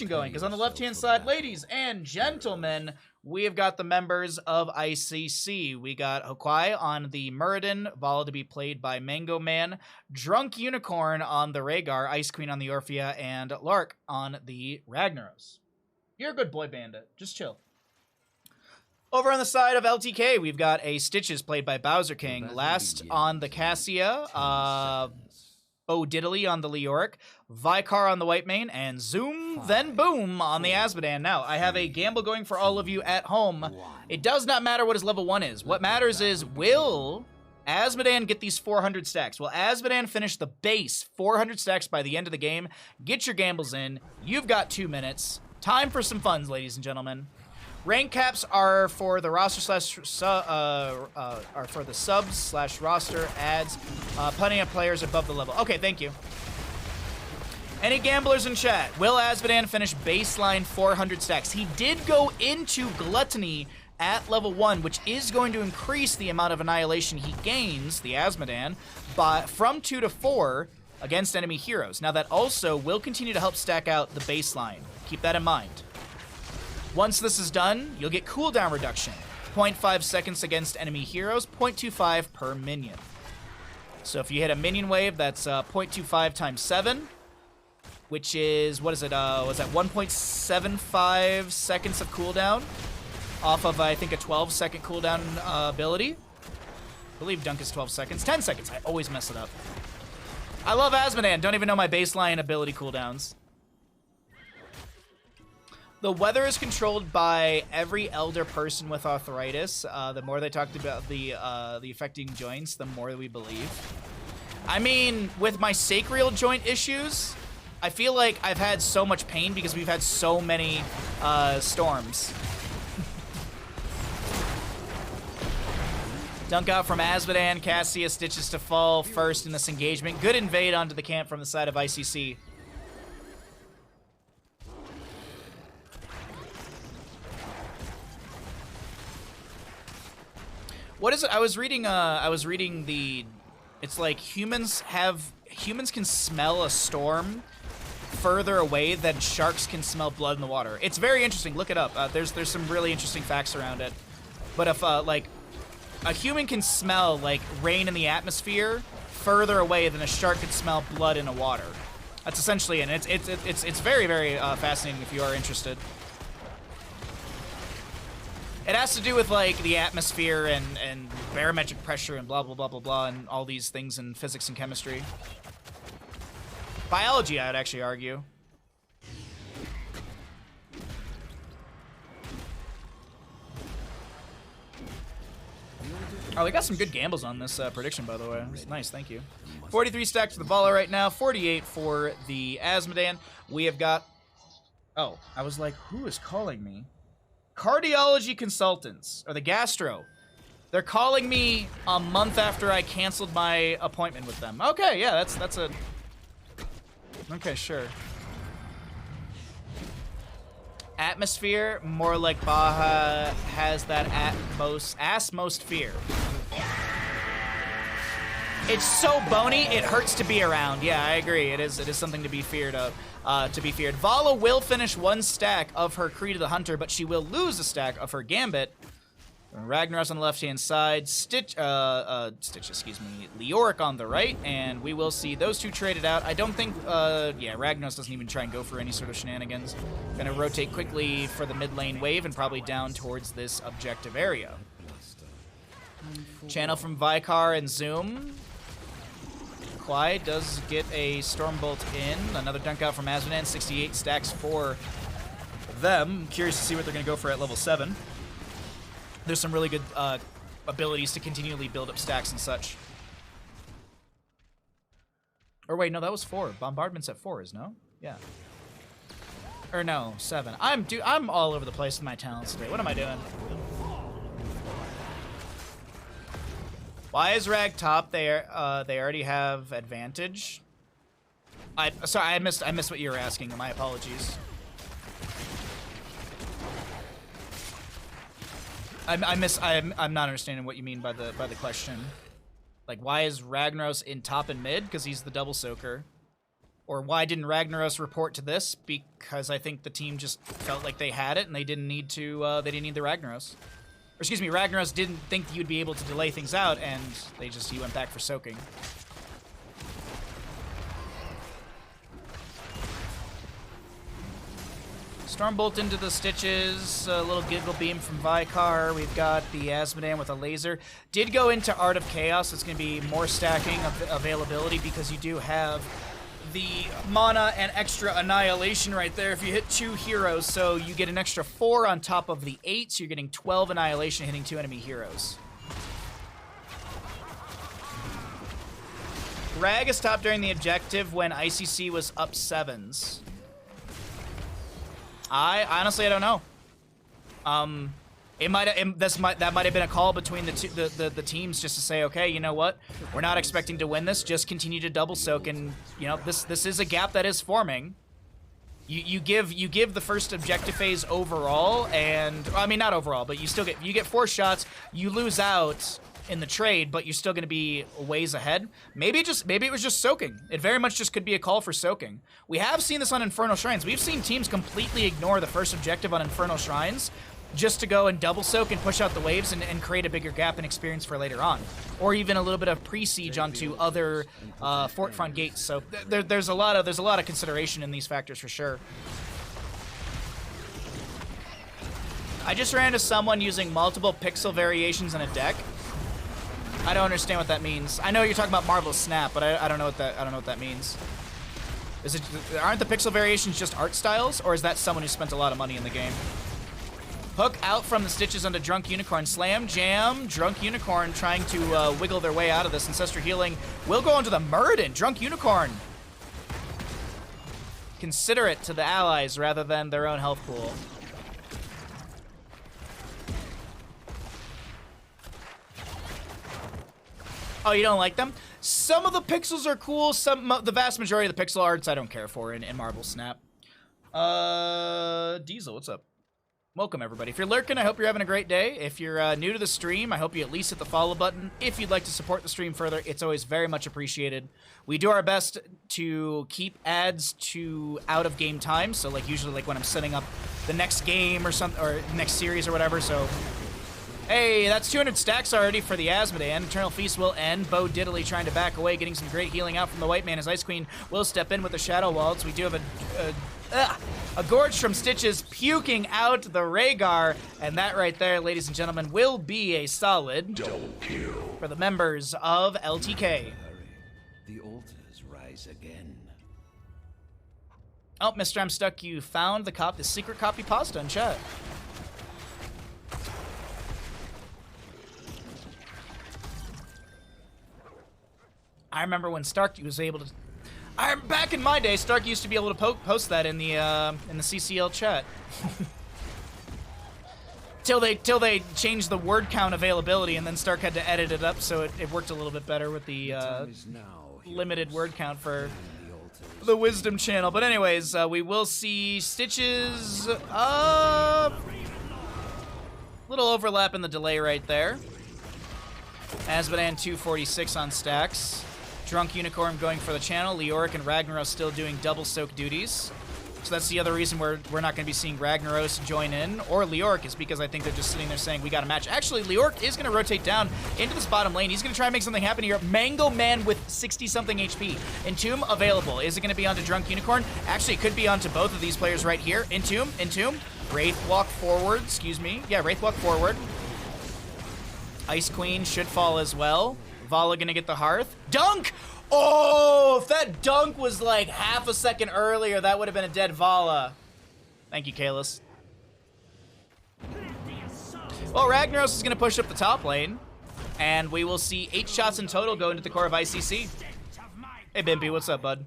going, because on the left-hand side, ladies and gentlemen, we have got the members of ICC. We got Hokwai on the Muradin, Vala to be played by Mango Man, Drunk Unicorn on the Rhaegar, Ice Queen on the Orphea, and Lark on the Ragnaros. You're a good boy, Bandit. Just chill. Over on the side of LTK, we've got a Stitches played by Bowser King. Last on the Cassia, Diddley on the Leoric, Vicar on the White Mane, and Zoom, then Boom on the Azmodan. Now, I have a gamble going for all of you at home. It does not matter what his level 1 is. What matters is, will Azmodan get these 400 stacks? Will Azmodan finish the base 400 stacks by the end of the game? Get your gambles in. You've got 2 minutes. Time for some funds, ladies and gentlemen. Rank caps are for the roster are for the subs slash roster ads. Plenty of players above the level. Okay, thank you. Any gamblers in chat? Will Azmodan finish baseline 400 stacks? He did go into Gluttony at level 1, which is going to increase the amount of annihilation he gains, the Azmodan, from 2 to 4 against enemy heroes. Now that also will continue to help stack out the baseline. Keep that in mind. Once this is done, you'll get cooldown reduction. 0.5 seconds against enemy heroes, 0.25 per minion. So if you hit a minion wave, that's 0.25 times 7, which is, what is it, was that 1.75 seconds of cooldown off of, I think, a 12-second cooldown ability. I believe Dunk is 12 seconds. 10 seconds. I always mess it up. I love Azmodan. Don't even know my baseline ability cooldowns. The weather is controlled by every elder person with arthritis. The more they talked about the affecting joints, the more we believe. I mean, with my sacral joint issues, I feel like I've had so much pain because we've had so many storms. Dunk out from Azmodan, Cassia, Stitches to fall first in this engagement. Good invade onto the camp from the side of ICC. What is it? I was reading the, it's like humans can smell a storm further away than sharks can smell blood in the water. It's very interesting. Look it up. There's some really interesting facts around it. But if like a human can smell like rain in the atmosphere further away than a shark could smell blood in the water. That's essentially it. It's very, very fascinating if you are interested. It has to do with, like, the atmosphere and barometric pressure and blah, blah, blah, blah, blah, and all these things in physics and chemistry. Biology, I would actually argue. Oh, we got some good gambles on this prediction, by the way. It's nice, thank you. 43 stacks for the Vala right now, 48 for the Azmodan. We have got... Oh, I was like, who is calling me? Cardiology consultants, or the gastro. They're calling me a month after I canceled my appointment with them. Okay, yeah, that's a... Okay, sure. Atmosphere, more like Baha has that most fear. It's so bony, it hurts to be around. Yeah, I agree. It is something to be feared of. Vala will finish 1 stack of her Creed of the Hunter, but she will lose a stack of her Gambit. Ragnaros on the left-hand side, Leoric on the right, and we will see those two traded out. I don't think, yeah, Ragnaros doesn't even try and go for any sort of shenanigans. Gonna rotate quickly for the mid lane wave and probably down towards this objective area. Channel from Vicar and Zoom. Clyde does get a Stormbolt in. Another dunk out from Azmodan. 68 stacks for them. I'm curious to see what they're going to go for at level 7. There's some really good abilities to continually build up stacks and such. Or wait, no, that was 4. Bombardment's at 4, no? Yeah. Or no, 7. I'm all over the place with my talents today. What am I doing? Why is Rag top? They already have advantage. Sorry, I missed what you were asking. My apologies. I'm not understanding what you mean by the question. Like, why is Ragnaros in top and mid? Because he's the double soaker. Or why didn't Ragnaros report to this? Because I think the team just felt like they had it and they didn't need to. They didn't need the Ragnaros. Or excuse me, Ragnaros didn't think that you'd be able to delay things out, and he went back for soaking. Stormbolt into the Stitches, a little Giggle Beam from Vicar. We've got the Asmodan with a laser. Did go into Art of Chaos. It's going to be more stacking of availability because you do have the mana and extra Annihilation right there if you hit 2 heroes. So you get an extra 4 on top of the 8, so you're getting 12 Annihilation hitting 2 enemy heroes. Rag is stopped during the objective when ICC was up 7s. I don't know. That might have been a call between the teams just to say, okay, you know what, we're not expecting to win this. Just continue to double soak, and you know this is a gap that is forming. You give the first objective phase overall, and I mean not overall, but you get 4 shots. You lose out in the trade, but you're still going to be ways ahead. Maybe it was just soaking. It very much just could be a call for soaking. We have seen this on Infernal Shrines. We've seen teams completely ignore the first objective on Infernal Shrines just to go and double soak and push out the waves and create a bigger gap in experience for later on. Or even a little bit of pre-siege onto other fort front gates. So there's a lot of consideration in these factors for sure. I just ran into someone using multiple pixel variations in a deck. I don't understand what that means. I know you're talking about Marvel's Snap, but I don't know what that means. Aren't the pixel variations just art styles, or is that someone who spent a lot of money in the game? Hook out from the Stitches onto Drunk Unicorn. Slam, jam, Drunk Unicorn trying to wiggle their way out of this. Ancestor Healing will go onto the Muradin. Drunk Unicorn. Considerate to the allies rather than their own health pool. Oh, you don't like them? Some of the pixels are cool. The vast majority of the pixel arts I don't care for in Marvel Snap. Diesel, what's up? Welcome, everybody. If you're lurking, I hope you're having a great day. If you're new to the stream, I hope you at least hit the follow button. If you'd like to support the stream further, it's always very much appreciated. We do our best to keep ads to out of game time. So, like, usually, like, when I'm setting up the next game or something, or next series or whatever, so... Hey, that's 200 stacks already for the Asmodan. Eternal Feast will end. Bo Diddley trying to back away, getting some great healing out from the White Man as Ice Queen will step in with the Shadow Waltz. We do have a Gorge from Stitches puking out the Rhaegar, and that right there, ladies and gentlemen, will be a solid double kill for the members of LTK. The altars rise again. Oh, Mr. I'm Stuck, you found the secret copy pasta in chat. I remember when Stark was able to... back in my day, Stark used to be able to post that in the CCL chat. Till they changed the word count availability, and then Stark had to edit it up so it worked a little bit better with the limited word count for the Wisdom channel. But anyways, we will see Stitches... little overlap in the delay right there. Asmodan 246 on stacks. Drunk Unicorn going for the channel. Leoric and Ragnaros still doing double soak duties. So that's the other reason we're not going to be seeing Ragnaros join in, or Leoric, is because I think they're just sitting there saying, we got a match. Actually, Leoric is going to rotate down into this bottom lane. He's going to try and make something happen here. Mango Man with 60-something HP. Entomb available. Is it going to be onto Drunk Unicorn? Actually, it could be onto both of these players right here. Entomb. Wraith walk forward. Excuse me. Yeah, Wraith walk forward. Ice Queen should fall as well. Vala gonna get the Hearth. Dunk! Oh, if that dunk was like half a second earlier, that would have been a dead Vala. Thank you, Kalis. Well, Ragnaros is gonna push up the top lane, and we will see 8 shots in total go into the core of ICC. Hey, Bimpy, what's up, bud?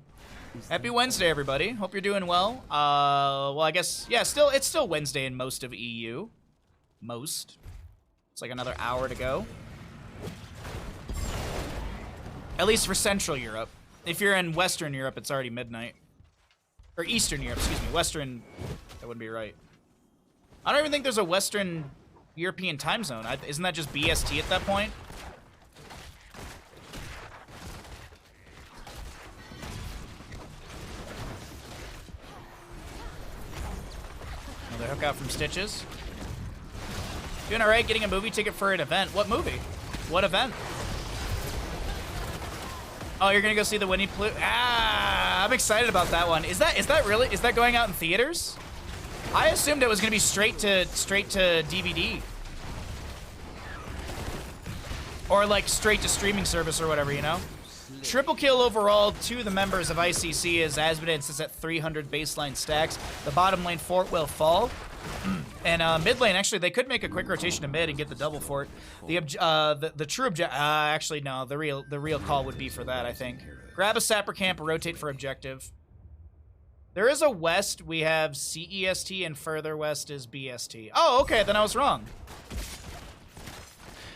Happy Wednesday, everybody. Hope you're doing well. Well, I guess, yeah, it's still Wednesday in most of EU. Most. It's like another hour to go. At least for Central Europe. If you're in Western Europe, it's already midnight. Or Eastern Europe, excuse me. Western, that wouldn't be right. I don't even think there's a Western European time zone. Isn't that just BST at that point? Another hook out from Stitches. Doing all right, getting a movie ticket for an event. What movie? What event? Oh, you're gonna go see the Winnie Pooh? Ah, I'm excited about that one. Is that going out in theaters? I assumed it was gonna be straight to DVD. Or like straight to streaming service or whatever, you know? Triple kill overall to the members of ICC as Asmodean sits at 300 baseline stacks. The bottom lane fort will fall. And mid lane, actually, they could make a quick rotation to mid and get the double fort. The true objective, actually, no, the real call would be for that, I think. Grab a sapper camp, rotate for objective. There is a west, we have CEST, and further west is BST. Oh, okay, then I was wrong.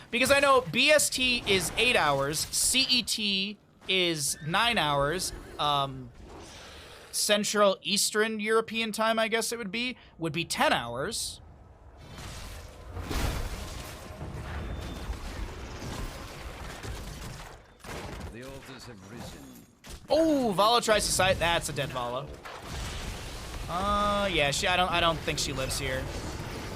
Because I know BST is 8 hours, CET is 9 hours, Central Eastern European time, I guess it would be 10 hours. The altars have risen. Oh, Vala tries to sight. That's a dead Vala. Yeah, I don't think she lives here.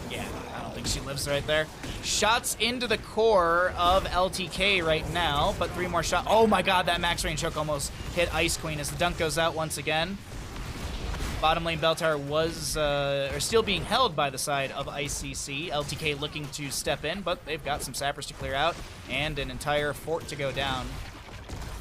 Yeah, I don't think she lives right there. Shots into the core of LTK right now, but 3 more shots. Oh my god, that max range hook almost hit Ice Queen as the dunk goes out once again. Bottom lane bell tower was, or still being held by the side of ICC. LTK looking to step in, but they've got some sappers to clear out and an entire fort to go down.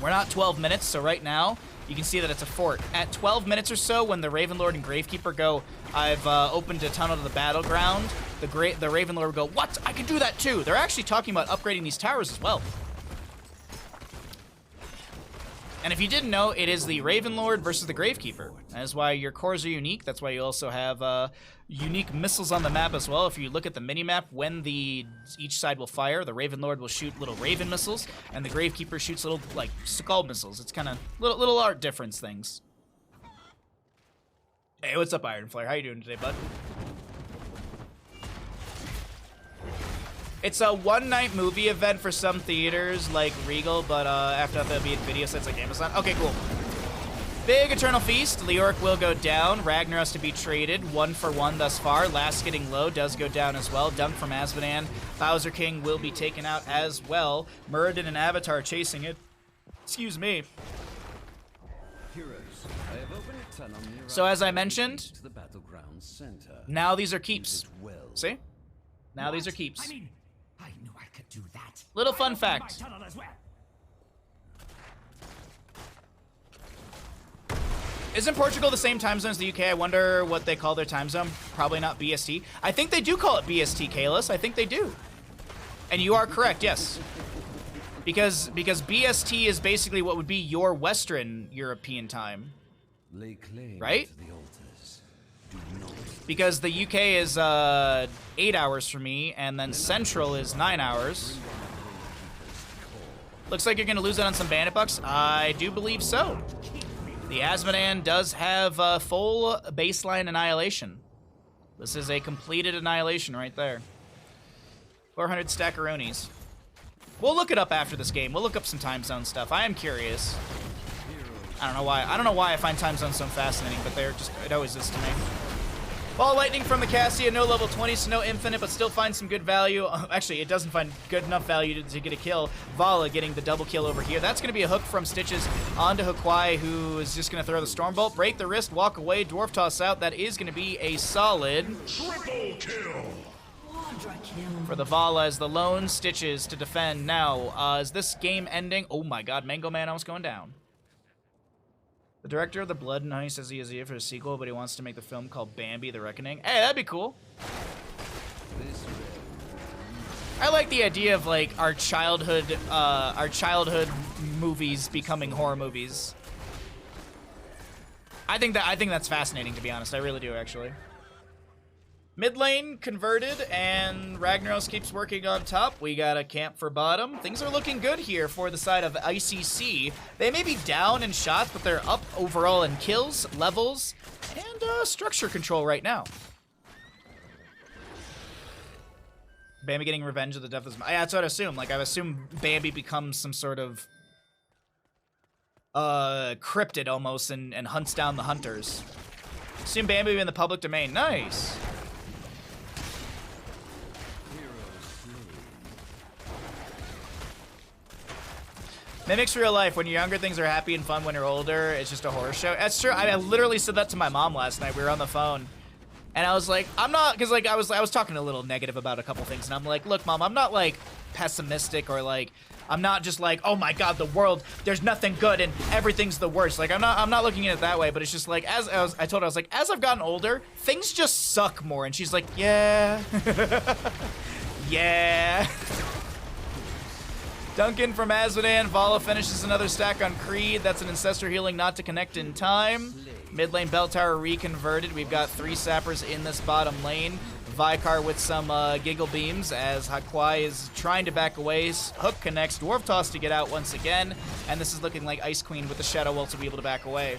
We're not 12 minutes, so right now, you can see that it's a fort. At 12 minutes or so, when the Ravenlord and Gravekeeper go, I've opened a tunnel to the battleground, the Ravenlord will go, what? I can do that too! They're actually talking about upgrading these towers as well. And if you didn't know, it is the Ravenlord versus the Gravekeeper. That is why your cores are unique. That's why you also have unique missiles on the map as well. If you look at the minimap, when each side will fire, the Ravenlord will shoot little Raven missiles, and the Gravekeeper shoots little, like, Skull missiles. It's kind of little art difference things. Hey, what's up, Iron Flare? How you doing today, bud? It's a one-night movie event for some theaters, like Regal, but after that, there'll be in video sites like Amazon. Okay, cool. Big Eternal Feast. Leoric will go down. Ragnar has to be traded. 1-for-1 thus far. Last getting low does go down as well. Dunk from Asmodean. Bowser King will be taken out as well. Muradin and Avatar chasing it. Excuse me. So as I mentioned, now these are keeps. See? Now these are keeps. I knew I could do that. Little fun fact. Isn't Portugal the same time zone as the UK? I wonder what they call their time zone. Probably not BST. I think they do call it BST, Kalis. I think they do. And you are correct, yes. Because BST is basically what would be your Western European time. Right? Because the UK is 8 hours for me, and then Central is 9 hours. Looks like you're going to lose out on some bandit bucks. I do believe so. The Asmodean does have full baseline annihilation. This is a completed annihilation right there. 400 stackaroonies. We'll look it up after this game. We'll look up some time zone stuff. I am curious. I don't know why. I don't know why I find time zones so fascinating, but it always is to me. Ball lightning from the Cassia, no level 20, so no infinite, but still finds some good value. Actually, it doesn't find good enough value to get a kill. Vala getting the double kill over here. That's going to be a hook from Stitches onto Hakwai, who is just going to throw the Stormbolt, break the wrist, walk away, Dwarf Toss out. That is going to be a solid Triple kill. for the Vala as the lone Stitches to defend. Now, is this game ending? Oh my god, Mango Man almost going down. The director of The Blood and Honey says he is here for a sequel, but he wants to make the film called Bambi: The Reckoning. Hey, that'd be cool. I like the idea of like our childhood movies becoming horror movies. I think that's fascinating, to be honest. I really do, actually. Mid lane converted, and Ragnaros keeps working on top. We got a camp for bottom. Things are looking good here for the side of ICC. They may be down in shots, but they're up overall in kills, levels, and structure control right now. Bambi getting revenge of the death of... Yeah, that's what I assume. Like, I assume Bambi becomes some sort of cryptid almost and hunts down the hunters. Assume Bambi in the public domain. Nice. Mimics real life. When you're younger, things are happy and fun. When you're older, it's just a horror show. That's true. I literally said that to my mom last night. We were on the phone. And I was like, I'm not, because like I was talking a little negative about a couple things. And I'm like, look, Mom, I'm not like pessimistic or like, I'm not just like, oh my God, the world, there's nothing good and everything's the worst. Like, I'm not looking at it that way, but it's just like, I told her, I was like, as I've gotten older, things just suck more. And she's like, yeah. Yeah. Duncan from Azmodan. Vala finishes another stack on Creed. That's an Ancestor healing not to connect in time. Mid lane Bell Tower reconverted. We've got 3 sappers in this bottom lane. Vicar with some giggle beams as Hakwai is trying to back away. Hook connects. Dwarf Toss to get out once again. And this is looking like Ice Queen with the Shadow Wall to be able to back away.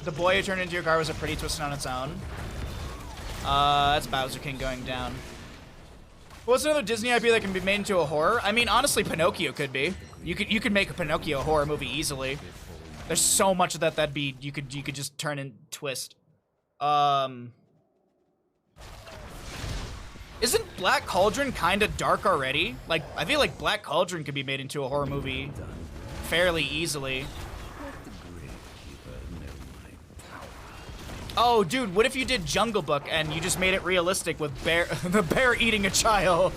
The boy who turned into your car was a pretty twist on its own. That's Bowser King going down. What's another Disney IP that can be made into a horror? I mean, honestly, Pinocchio could be. You could make a Pinocchio horror movie easily. There's so much of that'd be you could just turn and twist. Isn't Black Cauldron kind of dark already? Like, I feel like Black Cauldron could be made into a horror movie fairly easily. Oh, dude, what if you did Jungle Book and you just made it realistic with the bear eating a child?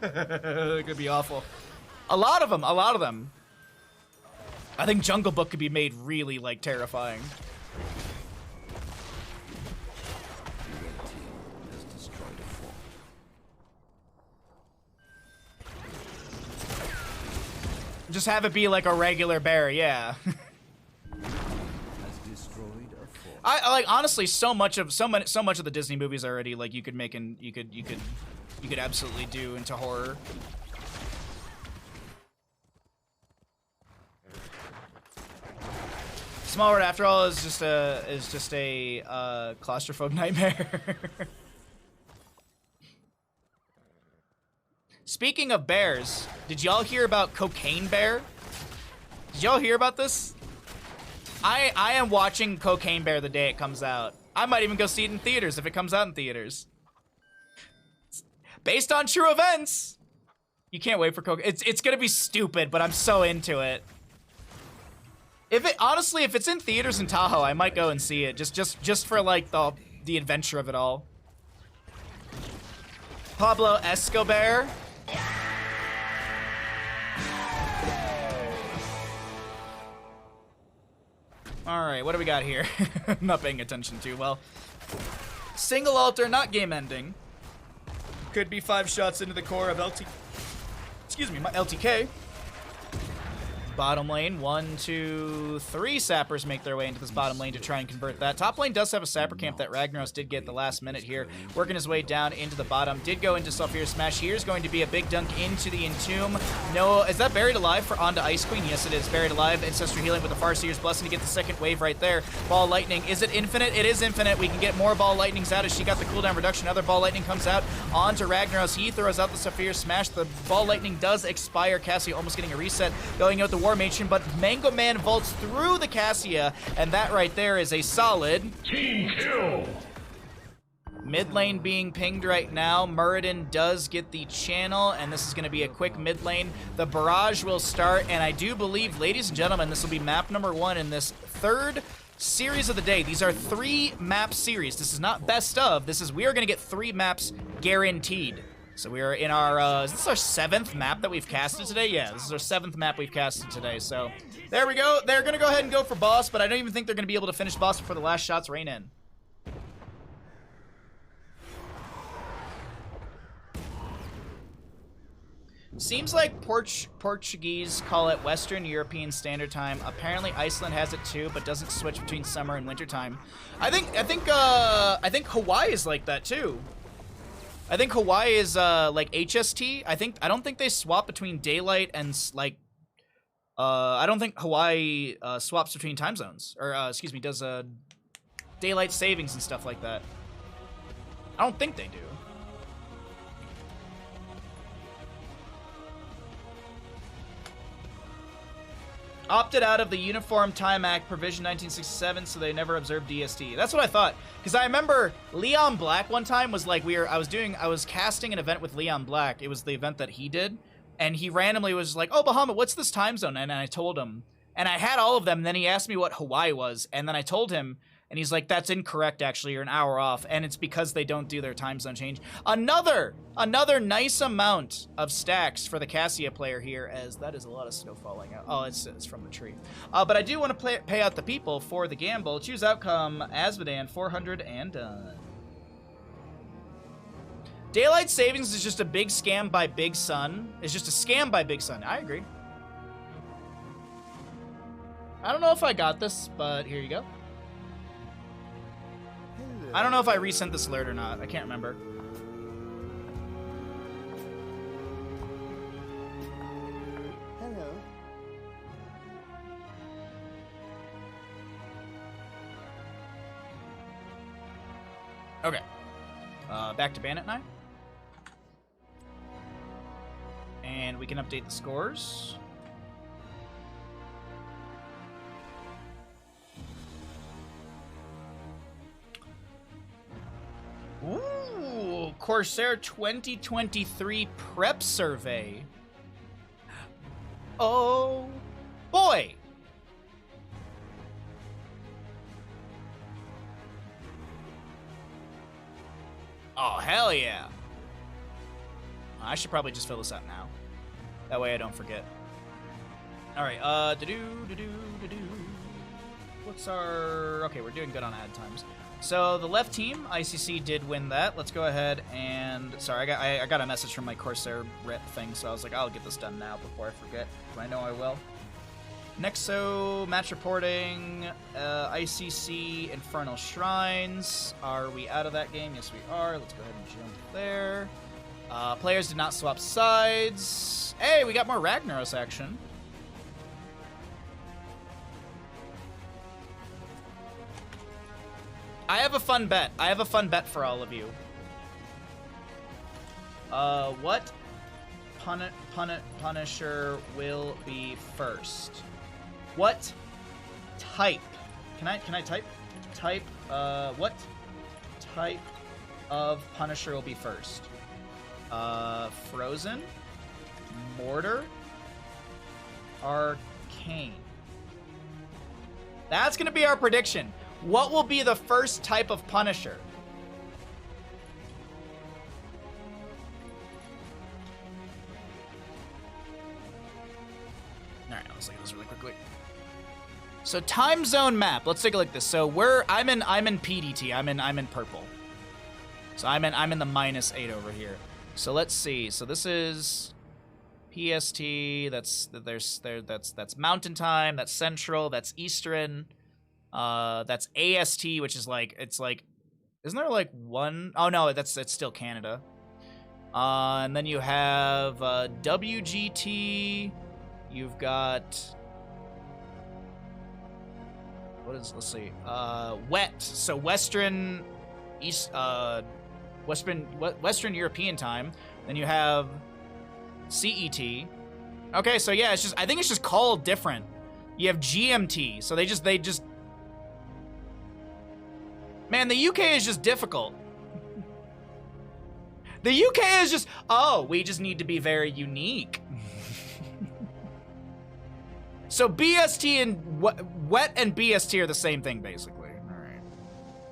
It could be awful. A lot of them. I think Jungle Book could be made really, like, terrifying. Just have it be like a regular bear, yeah. I like, honestly, so much of the Disney movies already, like, you could make and you could absolutely do into horror. Small World, after all, is just a claustrophobe nightmare. Speaking of bears, did y'all hear about Cocaine Bear? Did y'all hear about this? I am watching Cocaine Bear the day it comes out. I might even go see it in theaters if it comes out in theaters. Based on true events. You can't wait for Cocaine. It's gonna be stupid, but I'm so into it. Honestly, if it's in theaters in Tahoe, I might go and see it just for like the adventure of it all. Pablo Escobar. All right, what do we got here? I'm not paying attention too well. Single altar, not game ending. Could be 5 shots into the core of my LTK. Bottom lane, 1, 2, 3 sappers make their way into this bottom lane to try and convert that. Top lane does have a sapper camp that Ragnaros did get the last minute here, working his way down into the bottom. Did go into Sulfur Smash. Here's going to be a big dunk into the Entomb. No, is that Buried Alive for onto Ice Queen? Yes, it is. Buried Alive. Ancestral Healing with the Farseer's Blessing to get the second wave right there. Ball Lightning. Is it infinite? It is infinite. We can get more Ball Lightnings out as she got the cooldown reduction. Another Ball Lightning comes out onto Ragnaros. He throws out the Sulfur Smash. The Ball Lightning does expire. Cassia almost getting a reset. Going out the War Matron, but Mango Man vaults through the Cassia, and that right there is a solid Team kill. mid lane being pinged right now. Muradin does get the channel, and this is going to be a quick mid lane. The barrage will start, and I do believe, ladies and gentlemen, this will be map number 1 in this 3rd series of the day. These are 3 map series. This is not best of. We are going to get 3 maps guaranteed. So we are in our, is this our 7th map that we've casted today? Yeah, this is our 7th map we've casted today. So there we go. They're going to go ahead and go for boss, but I don't even think they're going to be able to finish boss before the last shots rain in. Seems like Portuguese call it Western European Standard Time. Apparently Iceland has it too, but doesn't switch between summer and winter time. I think Hawaii is like that too. I think Hawaii is like HST. I don't think they swap between daylight and like I don't think Hawaii swaps between time zones, or excuse me, does daylight savings and stuff like that. I don't think they do. Opted out of the Uniform Time Act provision 1967, so they never observed DST. That's what I thought, because I remember Leon Black one time was like, I was casting an event with Leon Black. It was the event that he did, and he randomly was like, "Oh, Bahamut, what's this time zone?" And I told him, and I had all of them. And then he asked me what Hawaii was, and then I told him, and he's like, "That's incorrect. Actually, you're an hour off, and it's because they don't do their time zone change." Another nice amount of stacks for the Cassia player here, as that is a lot of snow falling out. Oh, it's from the tree. But I do want to pay out the people for the gamble. Choose outcome, Asmodan, 400 and done. Daylight savings is just a big scam by Big Sun. It's just a scam by Big Sun. I agree. I don't know if I got this, but here you go. I don't know if I resent this alert or not. I can't remember. Hello. Okay. Back to Bandit 9. And we can update the scores. Ooh, Corsair 2023 prep survey. Oh, boy. Oh, hell yeah. I should probably just fill this out now. That way I don't forget. All right, what's our... Okay, we're doing good on ad times. So the left team, ICC did win that. Let's go ahead and... Sorry, I got a message from my Corsair rep thing, so I was like, I'll get this done now before I forget. I know I will. Nexo, match reporting, ICC, Infernal Shrines. Are we out of that game? Yes, we are. Let's go ahead and jump there. Players did not swap sides. Hey, we got more Ragnaros action. I have a fun bet. I have a fun bet for all of you. What Punisher will be first? What type? Can I type? Type, what type of Punisher will be first? Frozen? Mortar? Arcane? That's gonna be our prediction. What will be the first type of Punisher? Alright, let's look at this really quickly. So time zone map. Let's take a look at this. So I'm in PDT. I'm in purple. So I'm in the -8 over here. So let's see. So this is PST. That's Mountain Time. That's Central. That's Eastern. That's AST, which is like, it's like, isn't there like one? Oh no, it's still Canada. And then you have WGT. You've got, let's see, WET. So Western Western European time. Then you have CET. Okay, so yeah, I think it's just called different. You have GMT. So they just man, the UK is just difficult. The UK is just, oh, we just need to be very unique. So BST and WET and BST are the same thing, basically. All right.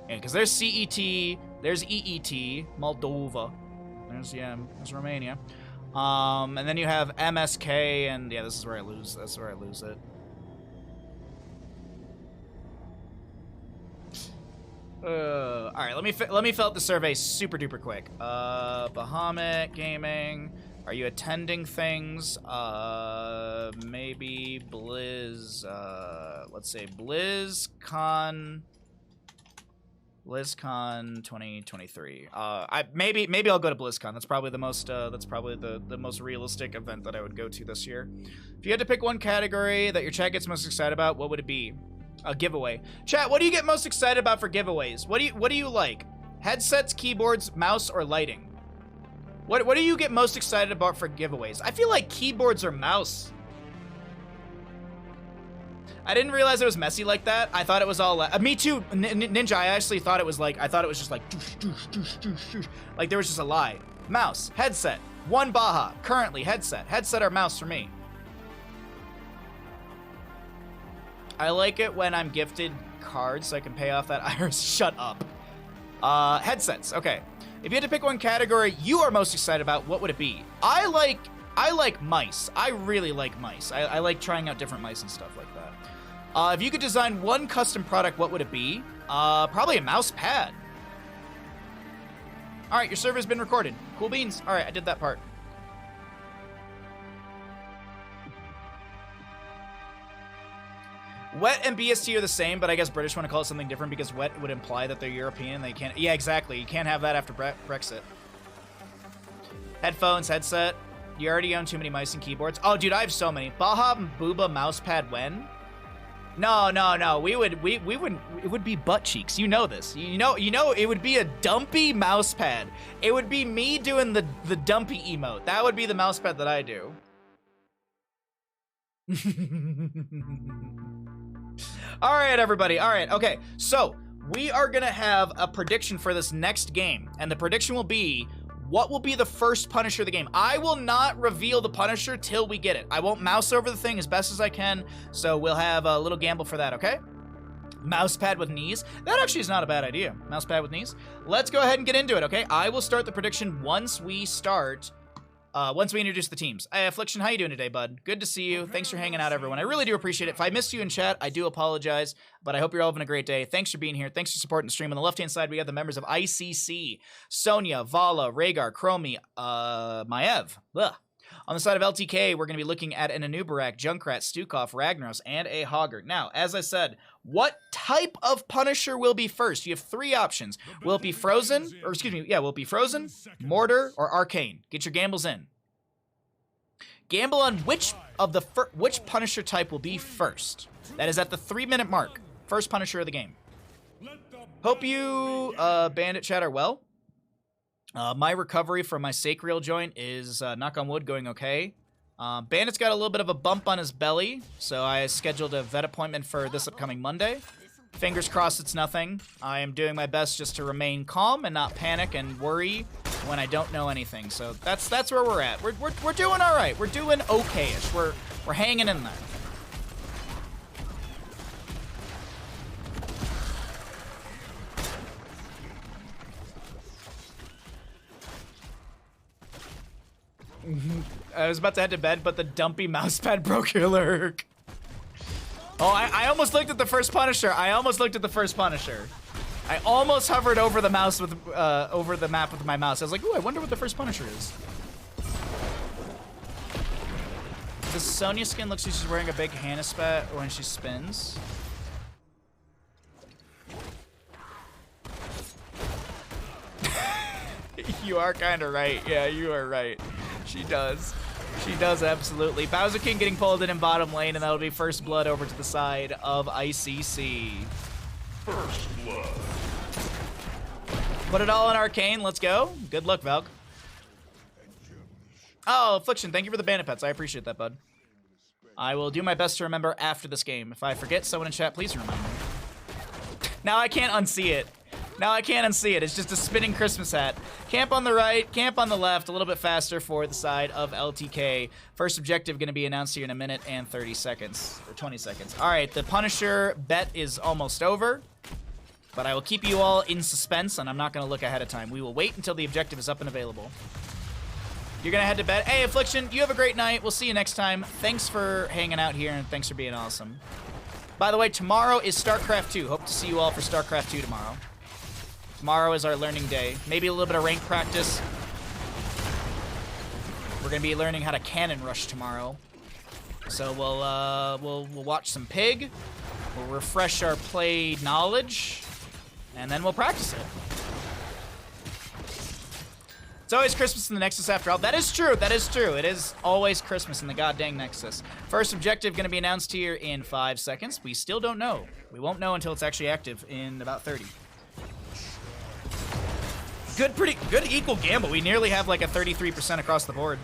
Yeah, because there's CET, there's EET, Moldova. There's Romania. And then you have MSK, and yeah, this is where I lose. That's where I lose it. All right, let me fill out the survey super duper quick. Bahamut Gaming, are you attending things? Maybe Blizz. Let's say BlizzCon 2023. Maybe I'll go to BlizzCon. That's probably the most the most realistic event that I would go to this year. If you had to pick one category that your chat gets most excited about, what would it be? A giveaway. Chat, what do you get most excited about for giveaways? What do you like? Headsets, keyboards, mouse, or lighting? What do you get most excited about for giveaways? I feel like keyboards or mouse. I didn't realize it was messy like that. I thought it was all me too, Ninja. I actually thought it was like, I thought it was just like doosh, doosh, doosh, doosh, doosh. Like there was just a lie. Mouse, headset, 1 Baja, currently headset or mouse for me. I like it when I'm gifted cards so I can pay off that Iris. Shut up. Headsets, okay. If you had to pick one category you are most excited about, what would it be? I like mice. I really like mice. I like trying out different mice and stuff like that. If you could design one custom product, what would it be? Probably a mouse pad. All right, your server has been recorded. Cool beans. All right, I did that part. Wet and BST are the same, but I guess British want to call it something different because wet would imply that they're European. They can't. Yeah, exactly. You can't have that after Brexit. Headphones, headset. You already own too many mice and keyboards. Oh, dude, I have so many. Baha and Booba mousepad when? No. We wouldn't. It would be butt cheeks. You know this. You know. It would be a dumpy mousepad. It would be me doing the dumpy emote. That would be the mousepad that I do. All right, everybody. All right. Okay. So we are gonna have a prediction for this next game, and the prediction will be what will be the first Punisher of the game. I will not reveal the Punisher till we get it. I won't mouse over the thing as best as I can, so we'll have a little gamble for that, okay? Mousepad with knees. That actually is not a bad idea. Mousepad with knees. Let's go ahead and get into it, okay? I will start the prediction once we start, once we introduce the teams. Hey, Affliction, how you doing today, bud? Good to see you. Thanks for hanging out, everyone. I really do appreciate it. If I missed you in chat, I do apologize, but I hope you're all having a great day. Thanks for being here. Thanks for supporting the stream. On the left-hand side, we have the members of ICC, Sonia, Vala, Rhaegar, Chromie, Maev. Ugh. On the side of LTK, we're going to be looking at an Anubarak, Junkrat, Stukov, Ragnaros, and a Hogger. Now, as I said, what type of Punisher will be first? You have 3 options. Will it be Frozen? Or excuse me, yeah, will it be Frozen, Mortar, or Arcane? Get your gambles in. Gamble on which Punisher type will be first. That is at the 3-minute mark. First Punisher of the game. Hope you, Bandit chat, are well. My recovery from my sacral joint is, knock on wood, going okay. Bandit's got a little bit of a bump on his belly, so I scheduled a vet appointment for this upcoming Monday. Fingers crossed it's nothing. I am doing my best just to remain calm and not panic and worry when I don't know anything. So that's where we're at. We're doing all right. We're doing okay-ish. We're hanging in there. I was about to head to bed, but the dumpy mousepad broke your lurk. Oh, I almost looked at the first Punisher. I almost hovered over the mouse with over the map with my mouse. I was like, ooh, I wonder what the first Punisher is. The Sonya skin looks like she's wearing a big Hannah spat when she spins. You are kind of right. Yeah, you are right. She does. She does, absolutely. Bowser King getting pulled in bottom lane, and that'll be first blood over to the side of ICC. First blood. Put it all in Arcane. Let's go. Good luck, Valk. Oh, Affliction, thank you for the bandit pets. I appreciate that, bud. I will do my best to remember after this game. If I forget, someone in chat, please remind me. Now I can't unsee it. It's just a spinning Christmas hat. Camp on the right, camp on the left, a little bit faster for the side of LTK. First objective going to be announced here in 1 minute and 30 seconds, or 20 seconds. All right, the Punisher bet is almost over, but I will keep you all in suspense, and I'm not going to look ahead of time. We will wait until the objective is up and available. You're going to head to bed. Hey, Affliction, you have a great night. We'll see you next time. Thanks for hanging out here, and thanks for being awesome. By the way, tomorrow is StarCraft 2. Hope to see you all for StarCraft 2 tomorrow. Tomorrow is our learning day. Maybe a little bit of rank practice. We're gonna be learning how to cannon rush tomorrow. So we'll watch some Pig. We'll refresh our play knowledge, and then we'll practice it. It's always Christmas in the Nexus after all. That is true. That is true. It is always Christmas in the goddamn Nexus. First objective gonna be announced here in 5 seconds. We still don't know. We won't know until it's actually active in about 30. Pretty good equal gamble. We nearly have like a 33% across the board.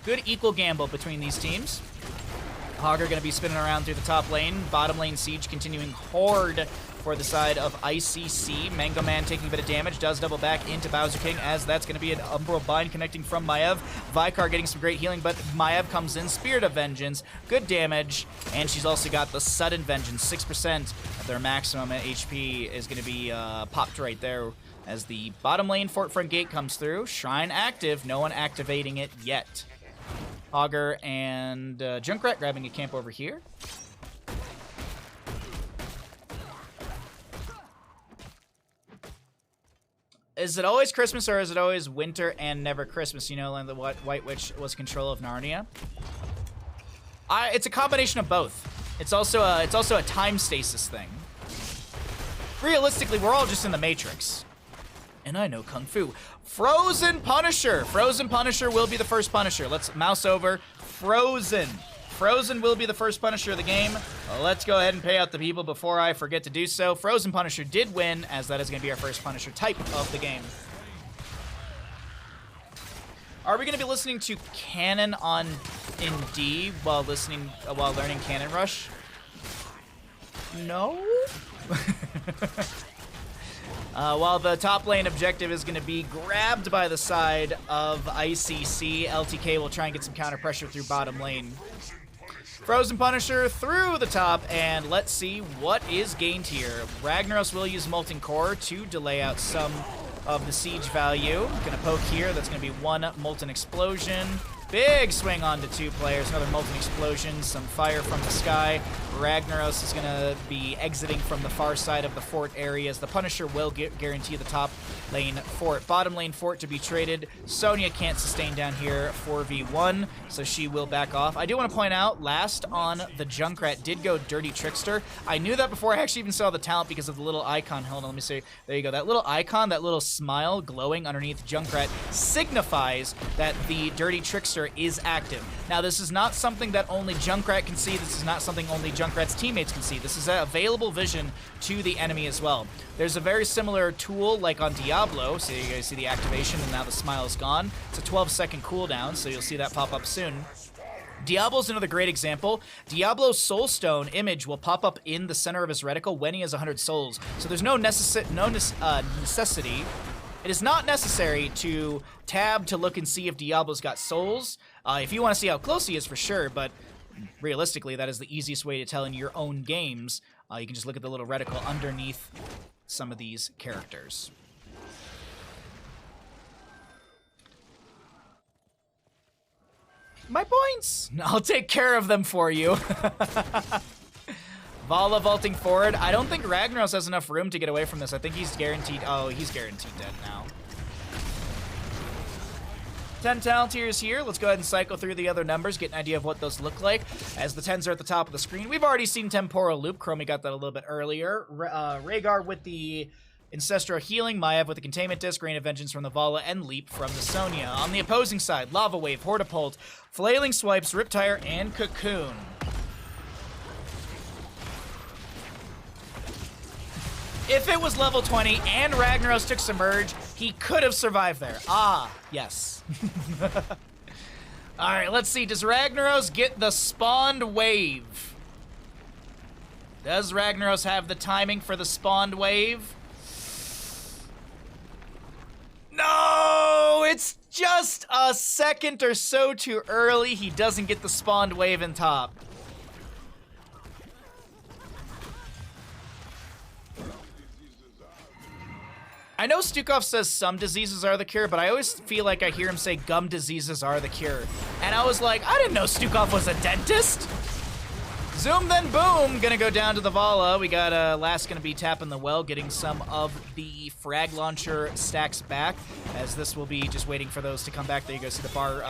Good equal gamble between these teams. Hogger going to be spinning around through the top lane. Bottom lane Siege continuing horde for the side of ICC. Mango Man taking a bit of damage, does double back into Bowser King, as that's going to be an Umbral Bind connecting from Maiev. Vikar getting some great healing, but Maiev comes in. Spirit of Vengeance, good damage, and she's also got the Sudden Vengeance. 6% of their maximum HP is going to be popped right there as the bottom lane fort front gate comes through. Shrine active, no one activating it yet. Hogger and Junkrat grabbing a camp over here. Is it always Christmas or is it always winter and never Christmas? You know, like what White Witch was control of Narnia. It's a combination of both. It's also a time stasis thing. Realistically, we're all just in the Matrix. And I know Kung Fu. Frozen Punisher. Frozen Punisher will be the first Punisher. Let's mouse over. Frozen. Frozen will be the first Punisher of the game. Let's go ahead and pay out the people before I forget to do so. Frozen Punisher did win, as that is going to be our first Punisher type of the game. Are we going to be listening to Cannon in D while learning Cannon Rush? No? While the top lane objective is going to be grabbed by the side of ICC, LTK will try and get some counter pressure through bottom lane. Frozen Punisher through the top, and let's see what is gained here. Ragnaros will use Molten Core to delay out some of the siege value. Gonna poke here, that's gonna be one Molten Explosion. Big swing onto two players, another Molten Explosion, some fire from the sky. Ragnaros is gonna be exiting from the far side of the fort areas. The Punisher will guarantee the top lane fort. Bottom lane fort to be traded. Sonya can't sustain down here 4v1, so she will back off. I do want to point out, last on the Junkrat did go Dirty Trickster. I knew that before I actually even saw the talent because of the little icon. Hold on, let me see. There you go. That little icon, that little smile glowing underneath Junkrat signifies that the Dirty Trickster is active. Now, this is not something that only Junkrat can see. This is not something only Junkrat's teammates can see. This is an available vision to the enemy as well. There's a very similar tool like on Diablo. So you guys see the activation and now the smile is gone. It's a 12-second cooldown, so you'll see that pop up soon. Diablo's another great example. Diablo's Soulstone image will pop up in the center of his reticle when he has 100 souls. So there's no necessity. It is not necessary to tab to look and see if Diablo's got souls. If you want to see how close he is, for sure, but realistically, that is the easiest way to tell in your own games. You can just look at the little reticle underneath some of these characters. My points! I'll take care of them for you. Vala vaulting forward. I don't think Ragnaros has enough room to get away from this. I think he's guaranteed. Oh, he's guaranteed dead now. 10 talent tiers here. Let's go ahead and cycle through the other numbers, get an idea of what those look like. As the 10s are at the top of the screen, we've already seen Temporal Loop. Chromie got that a little bit earlier. Rhaegar with the Ancestral Healing, Maiev with the Containment Disc, Rain of Vengeance from the Vala, and Leap from the Sonya. On the opposing side, Lava Wave, Hortapult, Flailing Swipes, Riptire, and Cocoon. If it was level 20 and Ragnaros took Submerge, he could have survived there. Ah, yes. Alright, let's see. Does Ragnaros get the spawned wave? Does Ragnaros have the timing for the spawned wave? No! It's just a second or so too early. He doesn't get the spawned wave in top. I know Stukov says some diseases are the cure, but I always feel like I hear him say gum diseases are the cure. And I was like, I didn't know Stukov was a dentist. Zoom, then boom. Gonna go down to the Vala. We got Last gonna be tapping the well, getting some of the frag launcher stacks back, as this will be just waiting for those to come back. There you go, see the bar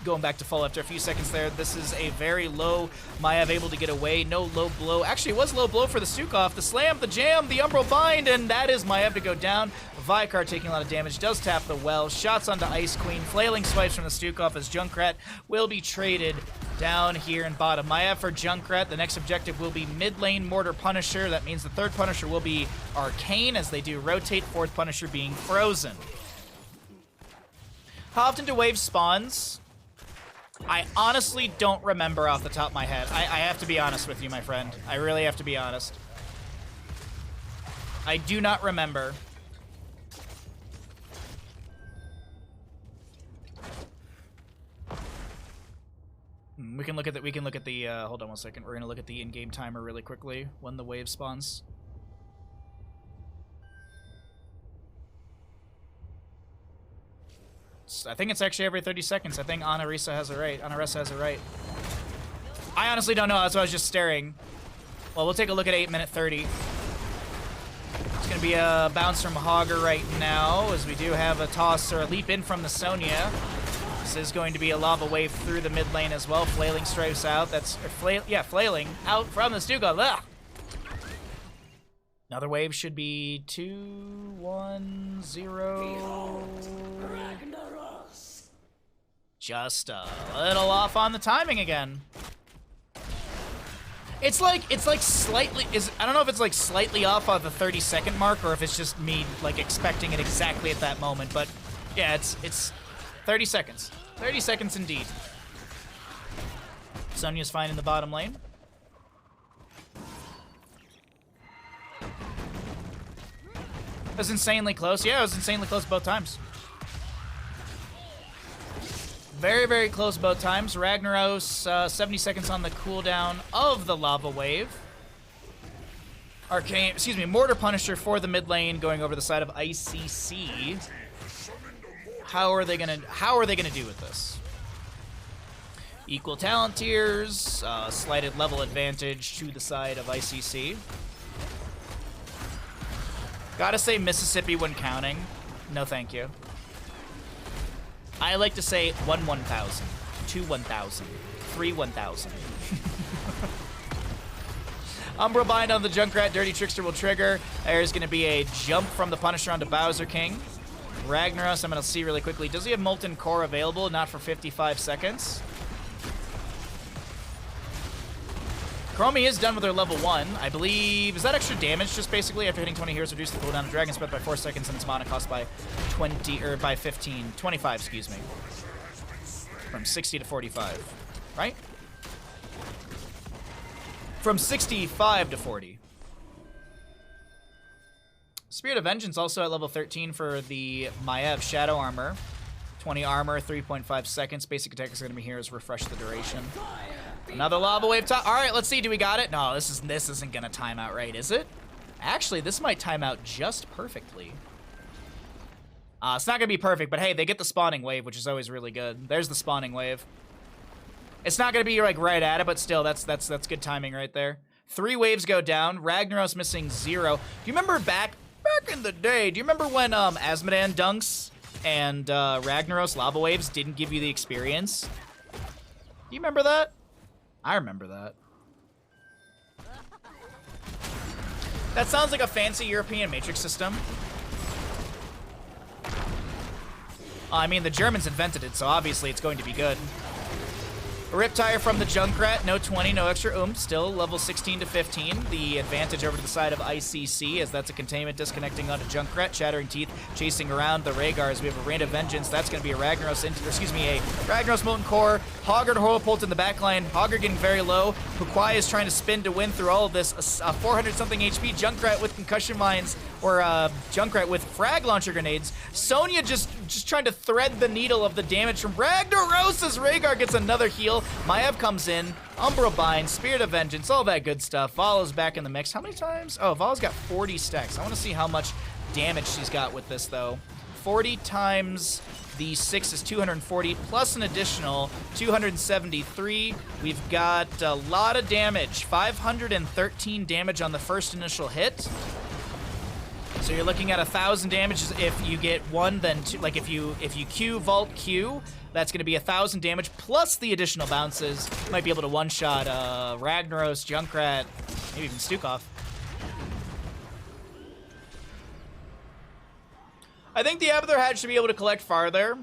going back to full after a few seconds there. This is a very low Maiev able to get away. No low blow. Actually, it was low blow for the Stukov. The slam, the jam, the Umbral Bind, and that is Maiev to go down. Vikar taking a lot of damage, does tap the well. Shots onto Ice Queen. Flailing swipes from the Stukov as Junkrat will be traded down here in bottom. Maiev for Junkrat. The next objective will be mid lane Mortar Punisher. That means the third Punisher will be Arcane, as they do rotate. Fourth Punisher being Frozen. How often do waves spawns? I honestly don't remember off the top of my head. I have to be honest with you, my friend. I really have to be honest. I do not remember. We can look at the hold on one second. We're gonna look at the in-game timer really quickly when the wave spawns. I think it's actually every 30 seconds. I think Anarisa has it right. Anarisa has it right. I honestly don't know. That's why I was just staring. Well, we'll take a look at 8 minute 30. It's gonna be a bounce from Hogger right now, as we do have a toss or a leap in from the Sonya. This is going to be a lava wave through the mid lane as well. Flailing stripes out. That's flailing out from the Stuka. Ugh. Another wave should be 2, 1, 0. Just a little off on the timing again. It's like slightly I don't know if it's like slightly off on the 30-second mark or if it's just me like expecting it exactly at that moment, but yeah, it's 30 seconds. 30 seconds indeed. Sonya's fine in the bottom lane. It was insanely close. Yeah, it was insanely close both times. Very, very close both times. Ragnaros, 70 seconds on the cooldown of the lava wave. Arcane, excuse me, Mortar Punisher for the mid lane, going over the side of ICC. How are they gonna do with this? Equal talent tiers, slighted level advantage to the side of ICC. Gotta say Mississippi when counting. No, thank you. I like to say 1 1,000, 2 1,000, 3 1,000. Umbra Bind on the Junkrat, Dirty Trickster will trigger. There's going to be a jump from the Punisher onto Bowser King. Ragnaros, I'm going to see really quickly. Does he have Molten Core available? Not for 55 seconds. Chromie is done with her level 1. I believe, is that extra damage just basically after hitting 20 heroes, reduce the cooldown of Dragon Spread by 4 seconds and its mana cost by 25, excuse me. From 60 to 45, right? From 65 to 40. Spirit of Vengeance also at level 13 for the Maiev Shadow Armor. 20 armor, 3.5 seconds. Basic attack is going to be here as refresh the duration. Another lava wave top. All right, let's see. Do we got it? No, this isn't gonna time out right, is it? Actually, this might time out just perfectly. It's not gonna be perfect, but hey, they get the spawning wave, which is always really good. There's the spawning wave. It's not gonna be like right at it, but still, that's good timing right there. 3 waves go down. Ragnaros missing 0. Do you remember back in the day? Do you remember when Asmodan dunks and Ragnaros lava waves didn't give you the experience? Do you remember that? I remember that. That sounds like a fancy European Matrix system. I mean, the Germans invented it, so obviously it's going to be good. A Riptire from the Junkrat, no 20, no extra oomph, still level 16 to 15. The advantage over to the side of ICC, as that's a containment disconnecting onto Junkrat. Shattering Teeth chasing around the Rhaegars. We have a Rain of Vengeance. That's going to be a Ragnaros, a Ragnaros Molten Core. Hogger to Horrorpult in the backline. Hogger getting very low. Hukwai is trying to spin to win through all of this. A 400-something HP Junkrat with concussion mines, or Junkrat with frag launcher grenades. Sonya just trying to thread the needle of the damage from Ragnaros as Rhaegar gets another heal. Maiev comes in, Umbra Bind, Spirit of Vengeance, all that good stuff. Vala's back in the mix. How many times? Oh, Vala's got 40 stacks. I want to see how much damage she's got with this, though. 40 times the 6 is 240, plus an additional 273. We've got a lot of damage. 513 damage on the first initial hit. So you're looking at 1,000 damage if you get 1, then 2. Like if you Q, Vault, Q, that's going to be 1,000 damage plus the additional bounces. You might be able to one-shot Ragnaros, Junkrat, maybe even Stukov. I think the Abathur Hat should be able to collect farther,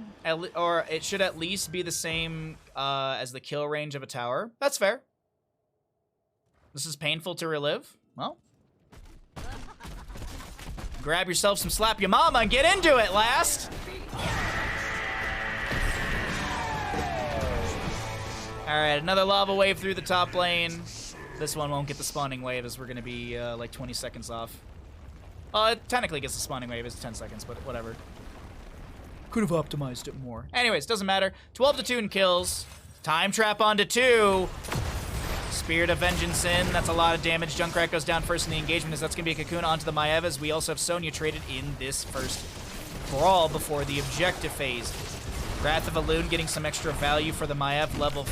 or it should at least be the same as the kill range of a tower. That's fair. This is painful to relive. Well, grab yourself some Slap Your Mama and get into it, last. All right, another lava wave through the top lane. This one won't get the spawning wave as we're going to be like 20 seconds off. It technically gets the spawning wave. It's 10 seconds, but whatever. Could have optimized it more. Anyways, doesn't matter. 12 to 2 in kills. Time trap onto 2. Spirit of Vengeance in. That's a lot of damage. Junkrat goes down first in the engagement as that's going to be a Cocoon onto the Maiev as we also have Sonya traded in this first brawl before the objective phase. Wrath of Elune getting some extra value for the Maiev, level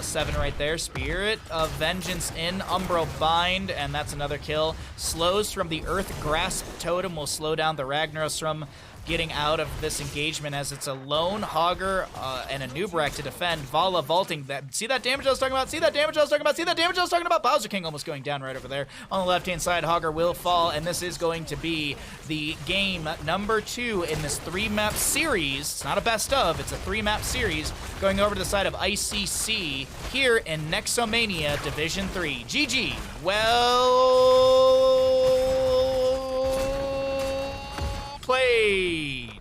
7 right there. Spirit of Vengeance in, Umbro Bind, and that's another kill. Slows from the Earth Grasp Totem will slow down the Ragnaros from getting out of this engagement as it's a lone Hogger and a Nubrak to defend. Vala vaulting. See that damage I was talking about? See that damage I was talking about? See that damage I was talking about? Bowser King almost going down right over there. On the left-hand side, Hogger will fall, and this is going to be the game number 2 in this 3-map series. It's not a best of, it's a 3-map series going over to the side of ICC here in Nexomania Division 3. GG. Well played.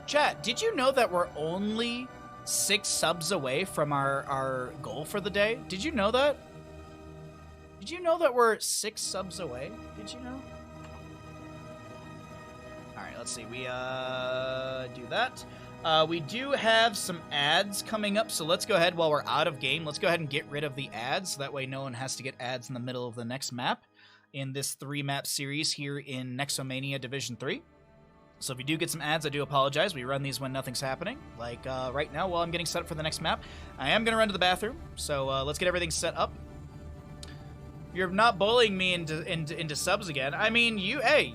Chat, did you know that we're only 6 subs away from our goal for the day? Did you know that? Did you know that we're 6 subs away? Did you know? All right, let's see. We do that. We do have some ads coming up, so let's go ahead while we're out of game. Let's go ahead and get rid of the ads. So that way no one has to get ads in the middle of the next map in this 3-map series here in Nexomania Division 3. So if you do get some ads, I do apologize. We run these when nothing's happening. Like right now, while I'm getting set up for the next map, I am going to run to the bathroom. So let's get everything set up. You're not bullying me into subs again. I mean, hey,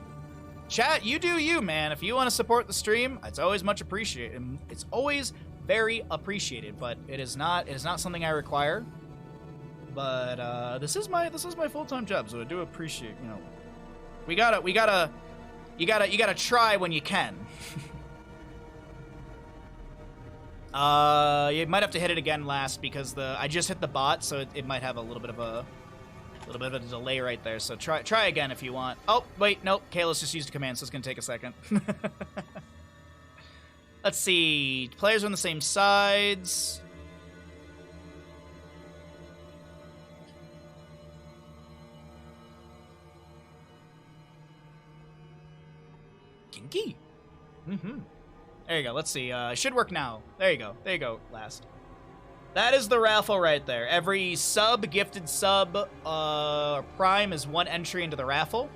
chat, you do you, man. If you want to support the stream, it's always much appreciated. It's always very appreciated, but it is not something I require. But this is my full-time job, so I do appreciate, you know. You gotta try when you can. You might have to hit it again last because I just hit the bot, so it might have a little bit of a delay right there. So try again if you want. Oh wait, nope. Kayla's just used a command, so it's gonna take a second. Let's see. Players are on the same sides. Kinky. There you go. Let's see. Should work now. There you go. There you go. Last. That is the raffle right there. Every gifted sub, prime is 1 entry into the raffle.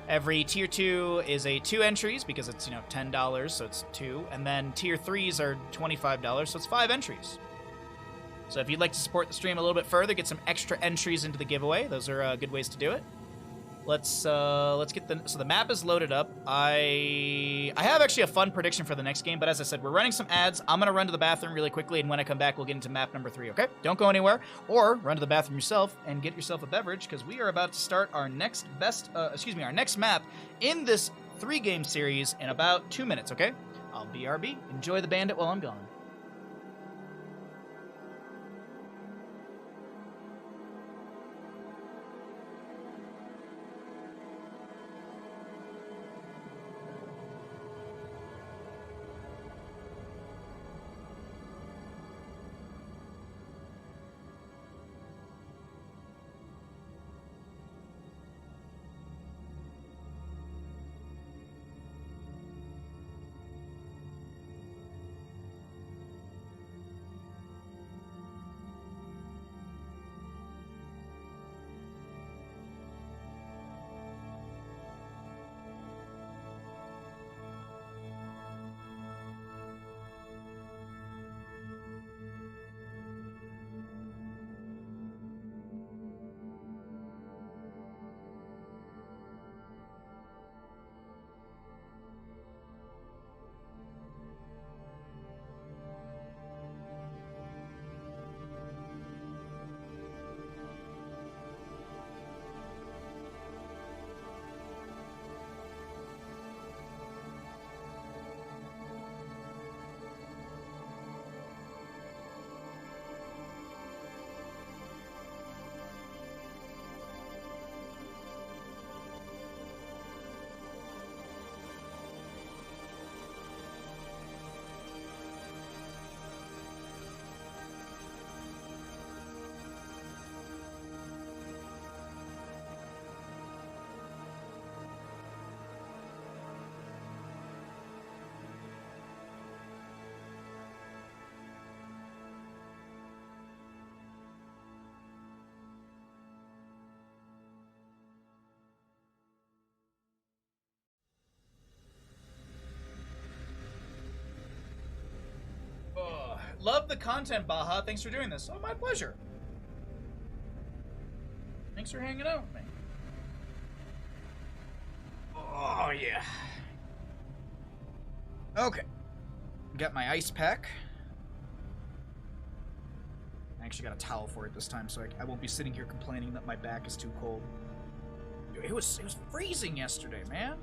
Every tier 2 is 2 entries because it's, $10, so it's 2. And then tier 3s are $25, so it's 5 entries. So if you'd like to support the stream a little bit further, get some extra entries into the giveaway. Those are good ways to do it. Let's get so the map is loaded up. I have actually a fun prediction for the next game, but as I said, we're running some ads. I'm gonna run to the bathroom really quickly, and when I come back, we'll get into map number 3. Okay? Don't go anywhere, or run to the bathroom yourself and get yourself a beverage because we are about to start our next map in this 3-game series in about 2 minutes. Okay? I'll BRB. Enjoy the bandit while I'm gone. Love the content, Baha. Thanks for doing this. Oh, my pleasure. Thanks for hanging out with me. Oh, yeah. Okay. Got my ice pack. I actually got a towel for it this time, so I won't be sitting here complaining that my back is too cold. It was freezing yesterday, man.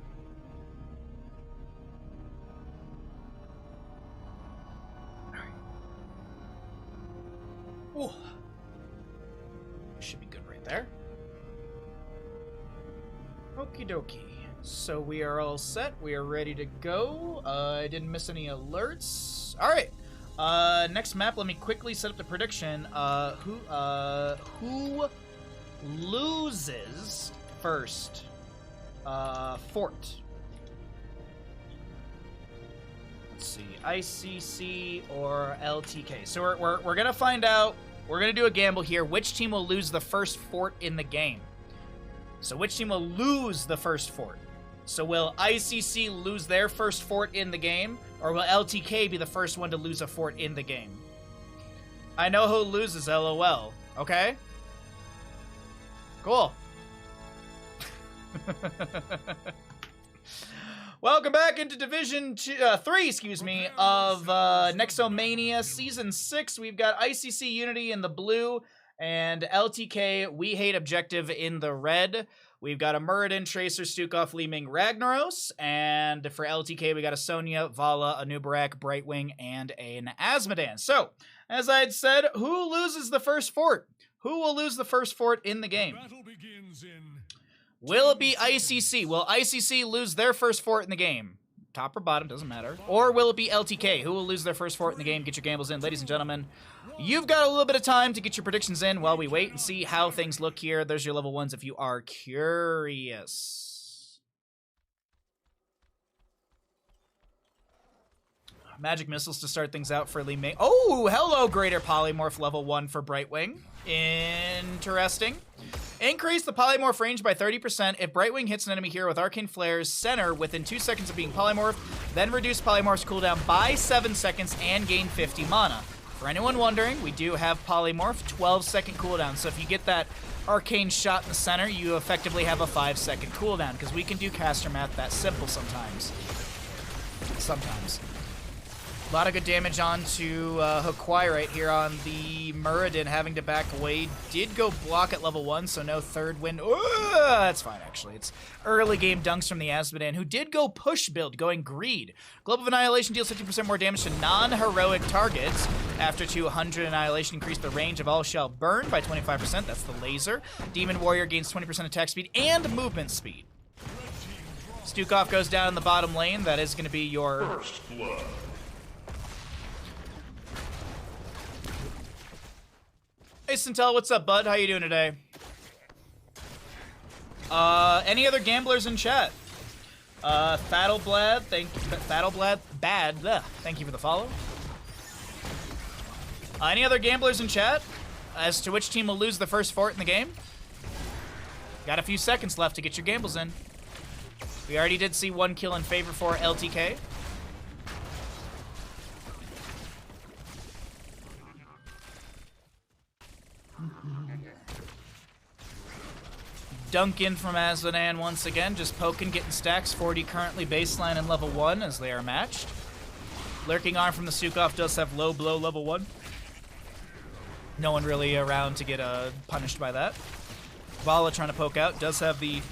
Ooh. Should be good right there. Okie dokie. So we are all set. We are ready to go. I didn't miss any alerts. All right. Next map. Let me quickly set up the prediction. Who loses first? Fort. Let's see, ICC or LTK. So we're gonna find out. We're gonna do a gamble here. Which team will lose the first fort in the game? So which team will lose the first fort? So will ICC lose their first fort in the game, or will LTK be the first one to lose a fort in the game? I know who loses, LOL. Okay. Cool. Welcome back into Division 3, excuse me, of Nexomania Season 6. We've got ICC Unity in the blue and LTK We Hate Objective in the red. We've got a Muradin, Tracer, Stukov, Leeming, Ragnaros, and for LTK we got a Sonya, Vala, a Nubarak, Brightwing, and an Asmodan. So, as I had said, who loses the first fort? Who will lose the first fort in the game? Battle begins in... Will it be ICC? Will ICC lose their first fort in the game? Top or bottom, doesn't matter. Or will it be LTK? Who will lose their first fort in the game? Get your gambles in, ladies and gentlemen. You've got a little bit of time to get your predictions in while we wait and see how things look here. There's your level 1s if you are curious. Magic missiles to start things out for Lee May. Oh, hello, Greater Polymorph level 1 for Brightwing. Interesting. Increase the polymorph range by 30% if Brightwing hits an enemy hero with Arcane Flare's center within 2 seconds of being polymorphed, then reduce polymorph's cooldown by 7 seconds and gain 50 mana. For anyone wondering, we do have polymorph 12-second cooldown, so if you get that arcane shot in the center, you effectively have a 5-second cooldown, because we can do caster math that simple sometimes. Sometimes. A lot of good damage onto Hakwai right here on the Muradin, having to back away. Did go block at level 1, so no third wind. That's fine, actually. It's early game dunks from the Asmodan, who did go push build, going Greed. Globe of Annihilation deals 50% more damage to non-heroic targets. After 200 Annihilation, increase the range of all shall burn by 25%. That's the laser. Demon Warrior gains 20% attack speed and movement speed. Stukov goes down in the bottom lane. That is going to be your... First blood. Hey, Sintel, what's up, bud? How you doing today? Any other gamblers in chat? Faddleblad, thank you for the follow. Any other gamblers in chat as to which team will lose the first fort in the game? Got a few seconds left to get your gambles in. We already did see one kill in favor for LTK. Dunk in from Asmodan once again, just poking, getting stacks. 40 currently baseline and level 1 as they are matched. Lurking Arm from the Stukov does have low blow level 1. No one really around to get punished by that. Vala trying to poke out, does have the...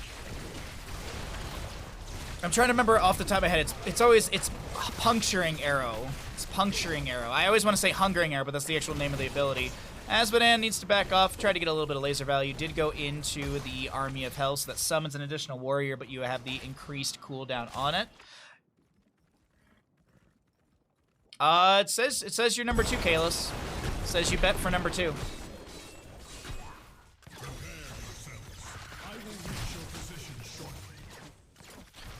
I'm trying to remember off the top of my head, it's puncturing arrow. It's puncturing arrow. I always want to say hungering arrow, but that's the actual name of the ability. Asmodan needs to back off, try to get a little bit of laser value. Did go into the Army of Hell, so that summons an additional warrior, but you have the increased cooldown on it. It says you're number 2, Kalis. It says you bet for number 2.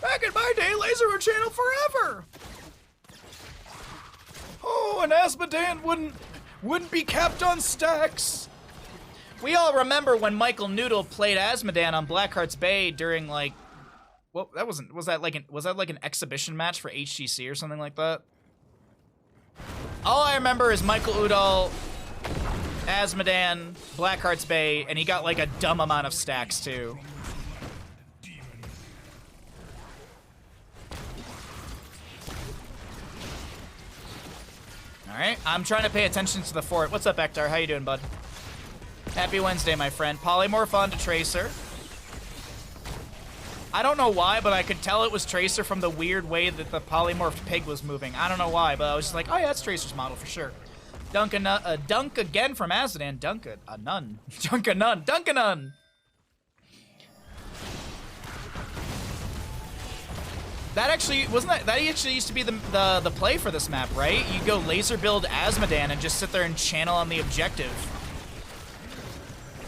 Back in my day, laser would channel forever. Oh, and Asmodan wouldn't be capped on stacks. We all remember when Michael Noodle played Asmodan on Blackheart's Bay during like, well, was that like an exhibition match for HGC or something like that? All I remember is Michael Udall, Asmodan, Blackheart's Bay, and he got like a dumb amount of stacks too. All right, I'm trying to pay attention to the fort. What's up, Ektar? How you doing, bud? Happy Wednesday, my friend. Polymorph onto Tracer. I don't know why, but I could tell it was Tracer from the weird way that the polymorphed pig was moving. I don't know why, but I was just like, oh yeah, that's Tracer's model for sure. Dunk again from Azmodan. Dunk a nun. Dunk a nun. Dunk a nun. That actually that actually used to be the play for this map, right? You go laser build Azmodan and just sit there and channel on the objective.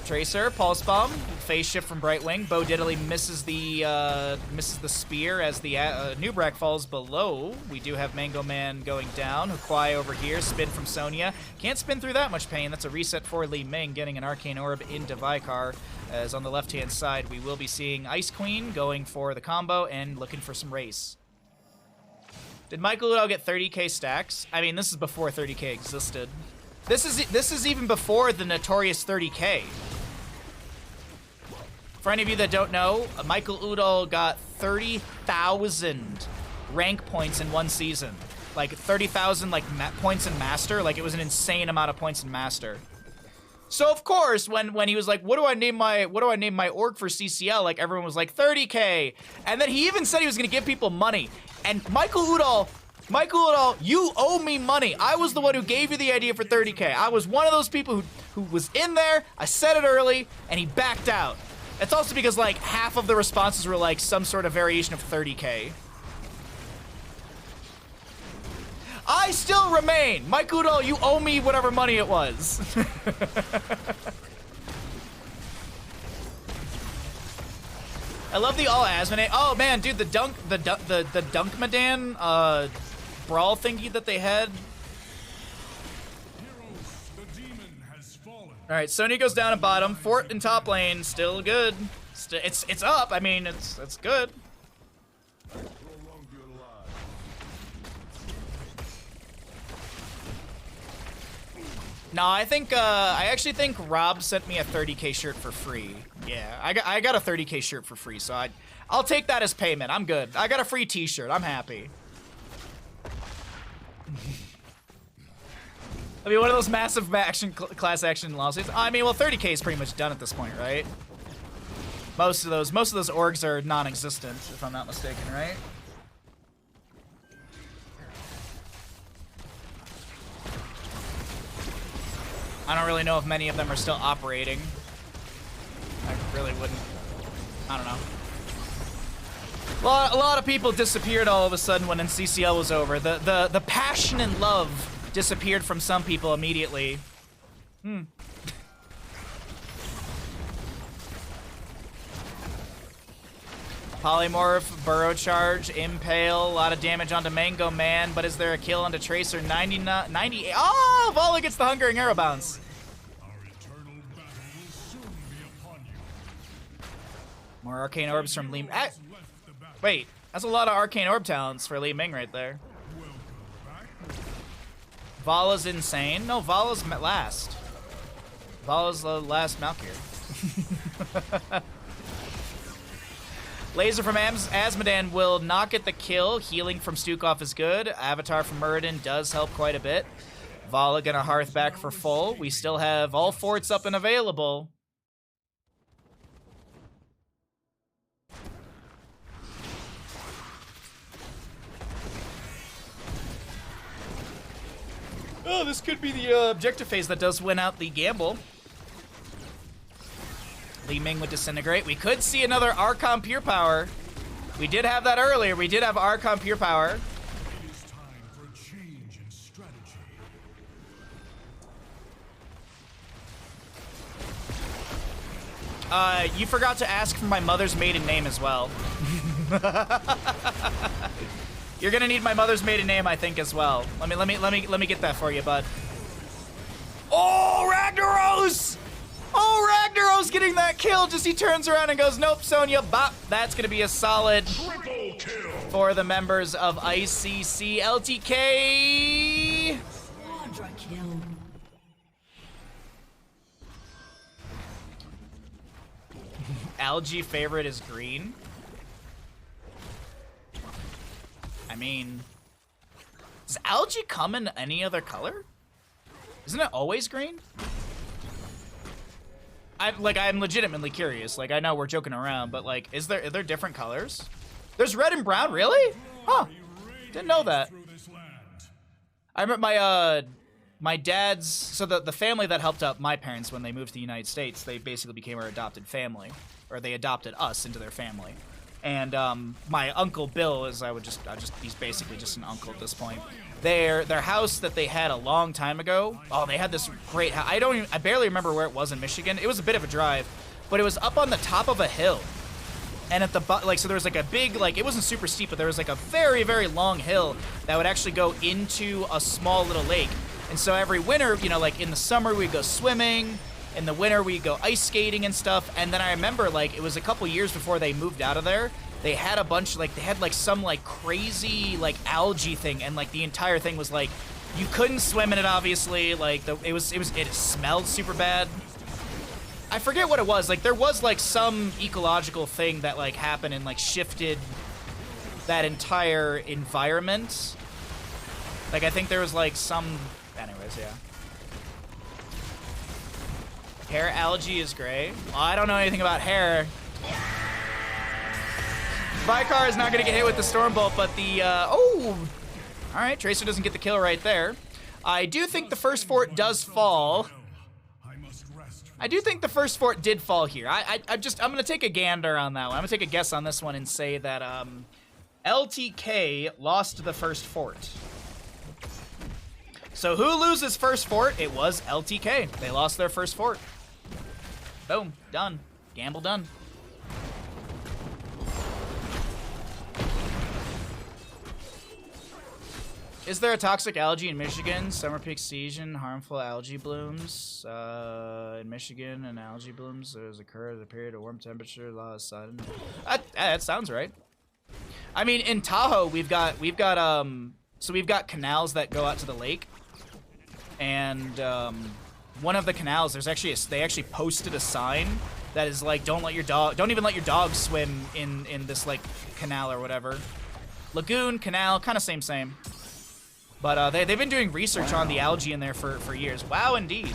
Tracer, Pulse Bomb, phase shift from Brightwing. Bo Diddley misses the spear as the Nubrak falls below. We do have Mango Man going down. Hukwai over here, spin from Sonya. Can't spin through that much pain. That's a reset for Li Ming, getting an Arcane Orb into Vikar. As on the left-hand side, we will be seeing Ice Queen going for the combo and looking for some race. Did Michael Udall get 30k stacks? I mean, this is before 30k existed. This is even before the notorious 30k. For any of you that don't know, Michael Udall got 30,000 rank points in one season. Like 30,000 like points in Master. Like it was an insane amount of points in Master. So of course, when he was like, what do I name my org for CCL? Like everyone was like 30k, and then he even said he was gonna give people money. And Michael Udall, you owe me money. I was the one who gave you the idea for 30k. I was one of those people who was in there. I said it early, and he backed out. It's also because like half of the responses were like some sort of variation of 30k. I still remain. Mike Udall, you owe me whatever money it was. I love the all Asmodan. Oh man, dude, the Dunkmadan brawl thingy that they had. All right, Sonya goes down at bottom. Fort in top lane, still good. It's up. I mean, it's good. No, I actually think Rob sent me a 30k shirt for free. Yeah, I got a 30k shirt for free, so I'll take that as payment. I'm good. I got a free t-shirt. I'm happy. I mean, one of those massive class action lawsuits. I mean, well, 30k is pretty much done at this point, right? Most of those orgs are non-existent, if I'm not mistaken, right? I don't really know if many of them are still operating. I really wouldn't. I don't know. A lot of people disappeared all of a sudden when NCCL was over. The passion and love disappeared from some people immediately. Polymorph, Burrow Charge, Impale, a lot of damage onto Mango Man, but is there a kill onto Tracer? 98. Oh, Vala gets the Hungering Arrow Bounce. More Arcane Orbs from Li Ming. Wait, that's a lot of Arcane Orb talents for Li Ming right there. Vala's insane. No, Vala's last. Vala's the last Malkyr. Laser from Asmodan will not get the kill. Healing from Stukov is good. Avatar from Muradin does help quite a bit. Vala gonna Hearth back for full. We still have all forts up and available. Oh, this could be the objective phase that does win out the gamble. Li Ming would disintegrate. We could see another Archon Pure Power. We did have that earlier. We did have Archon Pure Power. It is time for a change in strategy. You forgot to ask for my mother's maiden name as well. You're gonna need my mother's maiden name, I think, as well. Let me get that for you, bud. Oh, Ragnaros! Oh, Ragnaros getting that kill. Just he turns around and goes, nope, Sonya, bop. That's gonna be a solid for the members of ICC. LTK. algae favorite is green. I mean, does algae come in any other color? Isn't it always green? I'm legitimately curious. Like, I know we're joking around, but like, are there different colors? There's red and brown, really? Huh? Didn't know that. I remember my dad's, so the family that helped out my parents when they moved to the United States, they basically became our adopted family, or they adopted us into their family. And my uncle Bill he's basically just an uncle at this point. Their house that they had a long time ago, oh, they had this great house. I barely remember where it was in Michigan. It was a bit of a drive, but it was up on the top of a hill. And at the so there was like a big, like, it wasn't super steep, but there was like a very, very long hill that would actually go into a small little lake. And so every winter, you know, like in the summer we'd go swimming, in the winter we'd go ice skating and stuff. And then I remember, like, it was a couple years before they moved out of there, they had a bunch, like, they had like some like crazy like algae thing, and like the entire thing was like, you couldn't swim in it, obviously. Like it smelled super bad. I forget what it was. Like, there was like some ecological thing that like happened and like shifted that entire environment. Like, I think there was like some, anyways, yeah. Hair algae is gray. Well, I don't know anything about hair. Vicar is not going to get hit with the Stormbolt, but the, oh! Alright, Tracer doesn't get the kill right there. I do think the first fort does fall. I do think the first fort did fall here. I'm going to take a gander on that one. I'm going to take a guess on this one and say that, LTK lost the first fort. So who loses first fort? It was LTK. They lost their first fort. Boom. Done. Gamble done. Is there a toxic algae in Michigan? Summer peak season, harmful algae blooms. In Michigan, and algae blooms occur at a period of warm temperature, a lot of sun. That sounds right. I mean, in Tahoe, we've got canals that go out to the lake, and one of the canals, they actually posted a sign that is like, don't even let your dog swim in this like canal or whatever. Lagoon, canal, kind of same. But they've been doing research on the algae in there for years. Wow, indeed.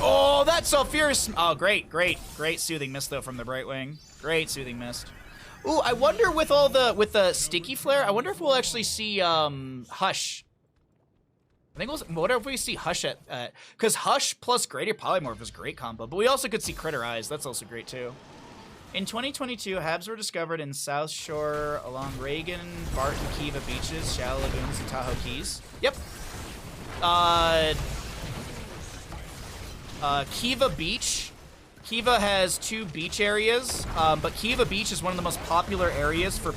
Oh, that's so fierce. Oh, great soothing mist though from the Brightwing. Great soothing mist. Ooh, I wonder with the sticky flare, I wonder if we'll actually see Hush. I think what if we see Hush at because Hush plus Greater Polymorph is a great combo, but we also could see Critter Eyes. That's also great too. In 2022, Habs were discovered in South Shore along Reagan, Barton, Kiva beaches, shallow lagoons, and Tahoe Keys. Yep. Kiva Beach. Kiva has 2 beach areas, but Kiva Beach is one of the most popular areas for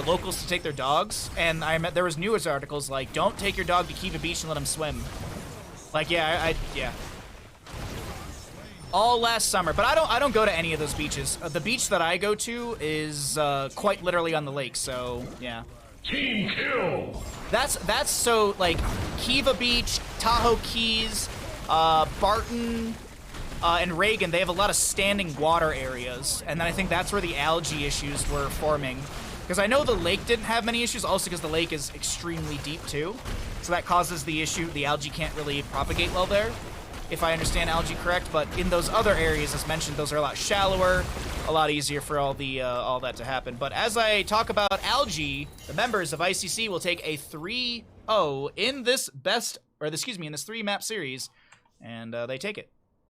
locals to take their dogs. And there was news articles like, don't take your dog to Kiva Beach and let him swim. Like, yeah, yeah. All last summer, but I don't go to any of those beaches. The beach that I go to is quite literally on the lake, so yeah. Team kill. That's so like Kiva Beach, Tahoe Keys, Barton, and Reagan. They have a lot of standing water areas, and then I think that's where the algae issues were forming. Because I know the lake didn't have many issues, also because the lake is extremely deep too, so that causes the issue. The algae can't really propagate well there, if I understand algae correct, but in those other areas, as mentioned, those are a lot shallower, a lot easier for all that to happen. But as I talk about algae, the members of ICC will take a 3-0 in this in this 3-map series, and they take it.